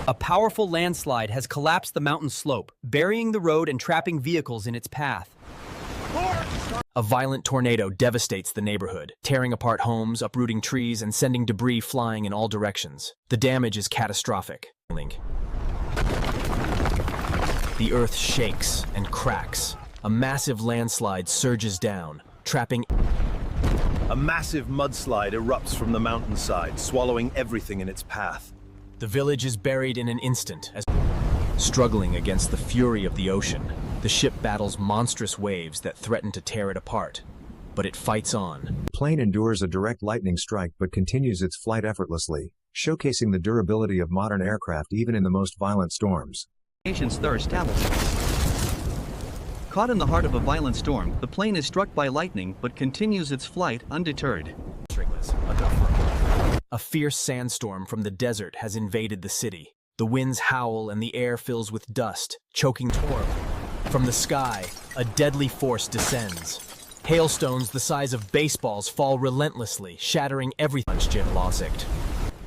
A powerful landslide has collapsed the mountain slope, burying the road and trapping vehicles in its path. A violent tornado devastates the neighborhood, tearing apart homes, uprooting trees, and sending debris flying in all directions. The damage is catastrophic. The earth shakes and cracks. A massive landslide surges down, trapping. A massive mudslide erupts from the mountainside, swallowing everything in its path. The village is buried in an instant as struggling against the fury of the ocean. The ship battles monstrous waves that threaten to tear it apart, but it fights on. The plane endures a direct lightning strike but continues its flight effortlessly, showcasing the durability of modern aircraft even in the most violent storms. Nation's thirst Caught in the heart of a violent storm, the plane is struck by lightning but continues its flight undeterred. A fierce sandstorm from the desert has invaded the city. The winds howl and the air fills with dust, choking torrent. From the sky, a deadly force descends. Hailstones the size of baseballs fall relentlessly, shattering everything.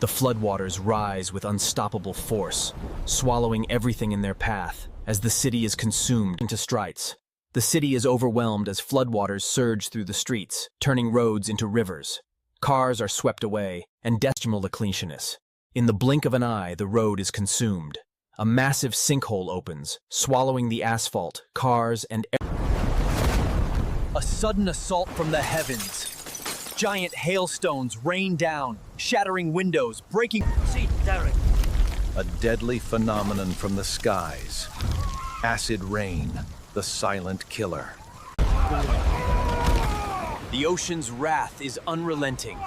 The floodwaters rise with unstoppable force, swallowing everything in their path as the city is consumed into strides. The city is overwhelmed as floodwaters surge through the streets, turning roads into rivers. Cars are swept away, and decimal ecclesianis. In the blink of an eye, the road is consumed. A massive sinkhole opens, swallowing the asphalt, cars, and a sudden assault from the heavens. Giant hailstones rain down, shattering windows, breaking. Derek. A deadly phenomenon from the skies. Acid rain, the silent killer. The ocean's wrath is unrelenting.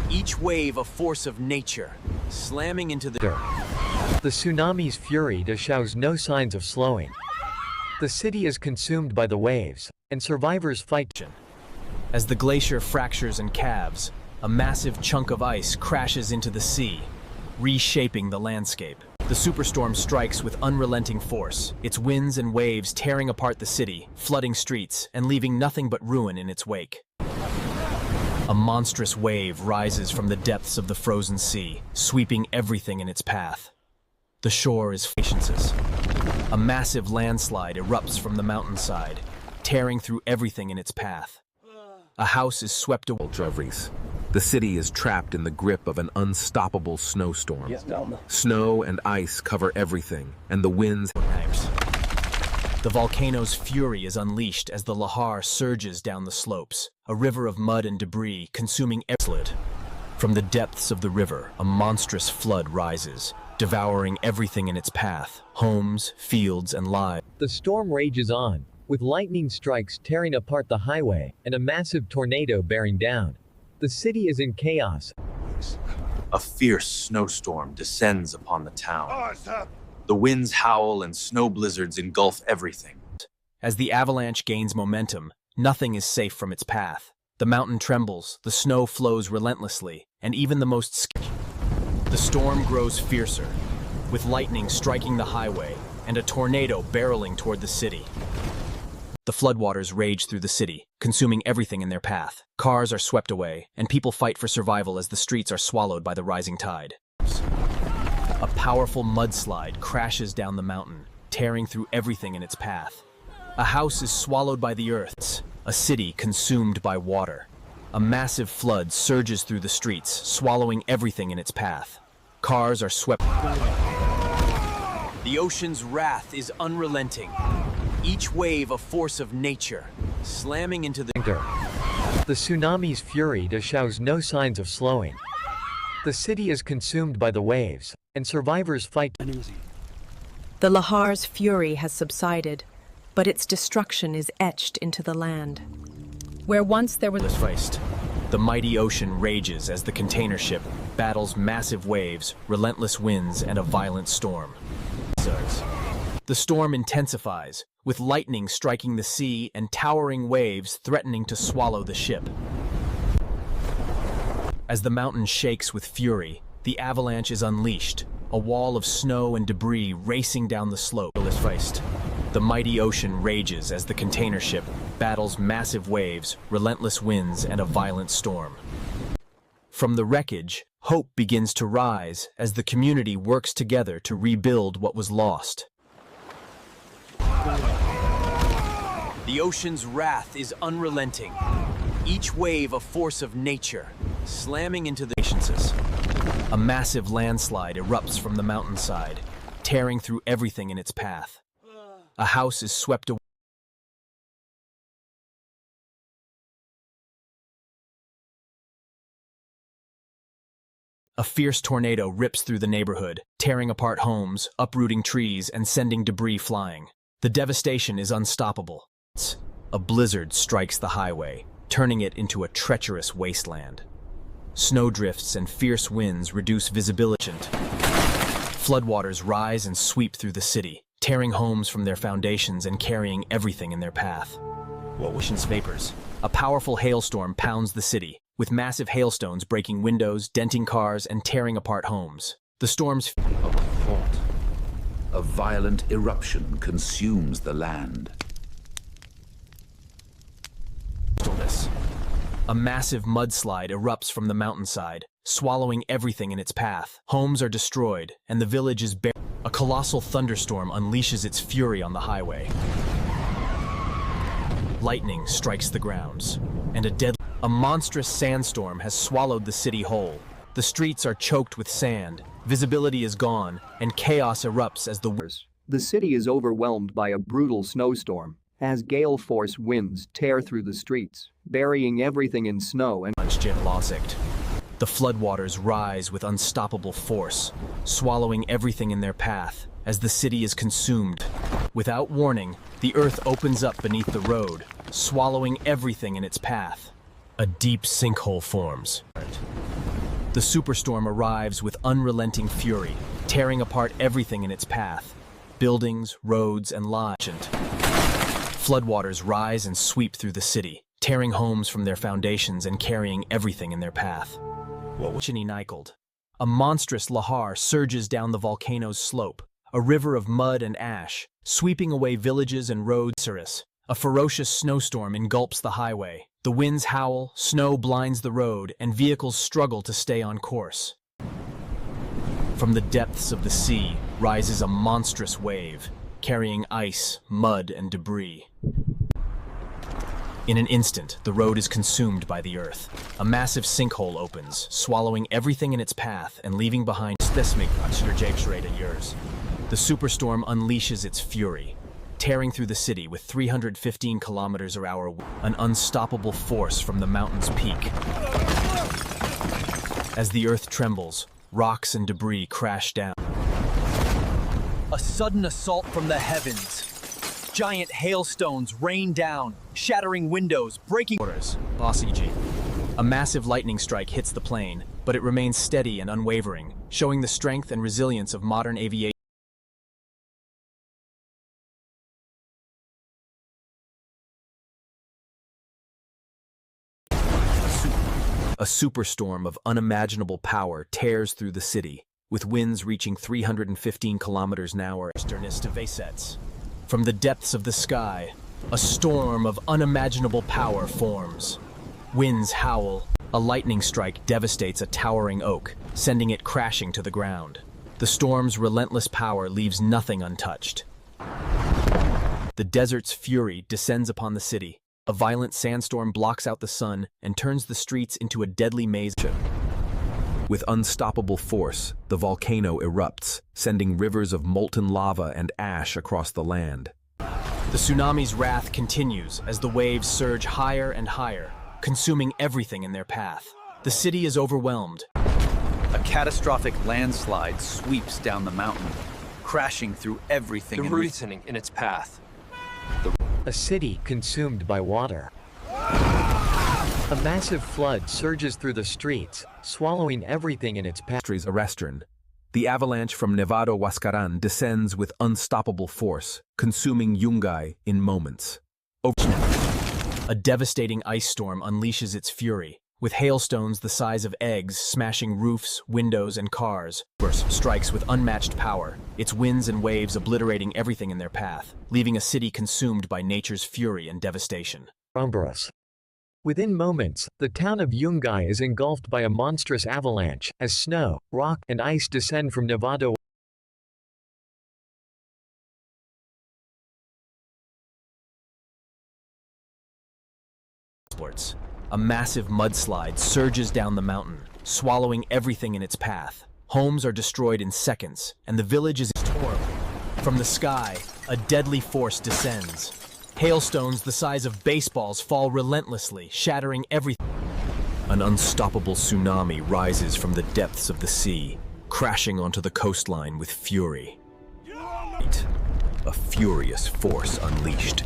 Each wave a force of nature, slamming into the dirt. The tsunami's fury shows no signs of slowing. The city is consumed by the waves, and survivors fight. As the glacier fractures and calves, a massive chunk of ice crashes into the sea, reshaping the landscape. The superstorm strikes with unrelenting force, its winds and waves tearing apart the city, flooding streets, and leaving nothing but ruin in its wake. A monstrous wave rises from the depths of the frozen sea, sweeping everything in its path. The shore is patiences. A massive landslide erupts from the mountainside, tearing through everything in its path. A house is swept away. The city is trapped in the grip of an unstoppable snowstorm. Snow and ice cover everything, and the winds. The volcano's fury is unleashed as the lahar surges down the slopes, a river of mud and debris consuming everything. From the depths of the river, a monstrous flood rises, devouring everything in its path, homes, fields, and lives. The storm rages on, with lightning strikes tearing apart the highway and a massive tornado bearing down. The city is in chaos. A fierce snowstorm descends upon the town. The winds howl and snow blizzards engulf everything. As the avalanche gains momentum, nothing is safe from its path. The mountain trembles, the snow flows relentlessly, and even the most The storm grows fiercer, with lightning striking the highway and a tornado barreling toward the city. The floodwaters rage through the city, consuming everything in their path. Cars are swept away, and people fight for survival as the streets are swallowed by the rising tide. A powerful mudslide crashes down the mountain, tearing through everything in its path. A house is swallowed by the earth, a city consumed by water. A massive flood surges through the streets, swallowing everything in its path. Cars are swept. The ocean's wrath is unrelenting. Each wave a force of nature, slamming into the The tsunami's fury shows no signs of slowing. The city is consumed by the waves, and survivors fight. The lahar's fury has subsided, but its destruction is etched into the land. Where once there was The mighty ocean rages as the container ship battles massive waves, relentless winds, and a violent storm. The storm intensifies, with lightning striking the sea and towering waves threatening to swallow the ship. As the mountain shakes with fury, the avalanche is unleashed, a wall of snow and debris racing down the slope. The mighty ocean rages as the container ship battles massive waves, relentless winds, and a violent storm. From the wreckage, hope begins to rise as the community works together to rebuild what was lost. The ocean's wrath is unrelenting. Each wave a force of nature, slamming into the oceans. A massive landslide erupts from the mountainside, tearing through everything in its path. A house is swept away. A fierce tornado rips through the neighborhood, tearing apart homes, uprooting trees, and sending debris flying. The devastation is unstoppable. A blizzard strikes the highway, turning it into a treacherous wasteland. Snowdrifts and fierce winds reduce visibility. Floodwaters rise and sweep through the city, tearing homes from their foundations and carrying everything in their path. Ocean's vapors. A powerful hailstorm pounds the city, with massive hailstones breaking windows, denting cars, and tearing apart homes. The storm's a violent eruption consumes the land. A massive mudslide erupts from the mountainside, swallowing everything in its path. Homes are destroyed, and the village is buried. A colossal thunderstorm unleashes its fury on the highway. Lightning strikes the grounds, and a monstrous sandstorm has swallowed the city whole. The streets are choked with sand, visibility is gone, and chaos erupts as the city is overwhelmed by a brutal snowstorm as gale-force winds tear through the streets, burying everything in snow and The floodwaters rise with unstoppable force, swallowing everything in their path as the city is consumed. Without warning, the earth opens up beneath the road, swallowing everything in its path. A deep sinkhole forms. The superstorm arrives with unrelenting fury, tearing apart everything in its path. Buildings, roads, and lives. Floodwaters rise and sweep through the city, tearing homes from their foundations and carrying everything in their path. A monstrous lahar surges down the volcano's slope, a river of mud and ash, sweeping away villages and roads. A ferocious snowstorm engulfs the highway. The winds howl, snow blinds the road, and vehicles struggle to stay on course. From the depths of the sea rises a monstrous wave, carrying ice, mud, and debris. In an instant, the road is consumed by the earth. A massive sinkhole opens, swallowing everything in its path and leaving behind The superstorm unleashes its fury, tearing through the city with 315 kilometers per hour, an unstoppable force from the mountain's peak. As the earth trembles, rocks and debris crash down. A sudden assault from the heavens. Giant hailstones rain down, shattering windows, breaking waters. A massive lightning strike hits the plane, but it remains steady and unwavering, showing the strength and resilience of modern aviation. A superstorm of unimaginable power tears through the city, with winds reaching 315 kilometers an hour. From the depths of the sky, a storm of unimaginable power forms. Winds howl. A lightning strike devastates a towering oak, sending it crashing to the ground. The storm's relentless power leaves nothing untouched. The desert's fury descends upon the city. A violent sandstorm blocks out the sun and turns the streets into a deadly maze. With unstoppable force, the volcano erupts, sending rivers of molten lava and ash across the land. The tsunami's wrath continues as the waves surge higher and higher, consuming everything in their path. The city is overwhelmed. A catastrophic landslide sweeps down the mountain, crashing through everything in its path. A city consumed by water. A massive flood surges through the streets, swallowing everything in its path. The avalanche from Nevado Huascaran descends with unstoppable force, consuming Yungay in moments. A devastating ice storm unleashes its fury, with hailstones the size of eggs smashing roofs, windows, and cars. Strikes with unmatched power, its winds and waves obliterating everything in their path, leaving a city consumed by nature's fury and devastation. Within moments, the town of Yungay is engulfed by a monstrous avalanche, as snow, rock, and ice descend from Nevada. A massive mudslide surges down the mountain, swallowing everything in its path. Homes are destroyed in seconds, and the village is torn. From the sky, a deadly force descends. Hailstones the size of baseballs fall relentlessly, shattering everything. An unstoppable tsunami rises from the depths of the sea, crashing onto the coastline with fury. A furious force unleashed.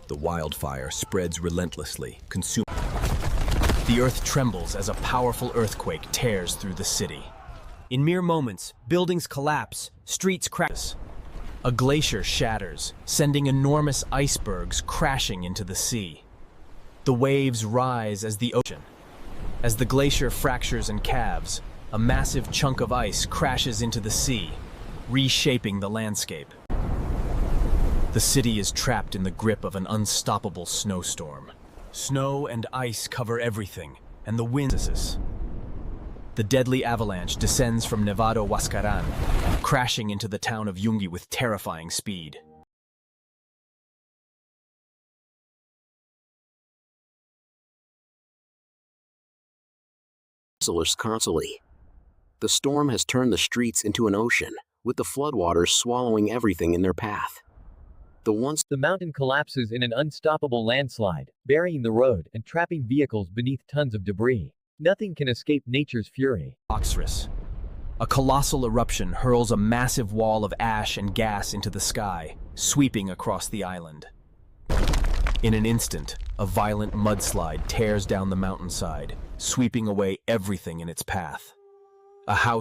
The wildfire spreads relentlessly, consuming. The earth trembles as a powerful earthquake tears through the city. In mere moments, buildings collapse, streets crack. A glacier shatters, sending enormous icebergs crashing into the sea. The waves rise as the ocean. As the glacier fractures and calves, a massive chunk of ice crashes into the sea, reshaping the landscape. The city is trapped in the grip of an unstoppable snowstorm. Snow and ice cover everything, and the wind. The deadly avalanche descends from Nevado Huascaran, crashing into the town of Yungay with terrifying speed. Constantly. The storm has turned the streets into an ocean, with the floodwaters swallowing everything in their path. The mountain collapses in an unstoppable landslide, burying the road and trapping vehicles beneath tons of debris. Nothing can escape nature's fury. Oxyrus. A colossal eruption hurls a massive wall of ash and gas into the sky, sweeping across the island. In an instant, a violent mudslide tears down the mountainside, sweeping away everything in its path. A house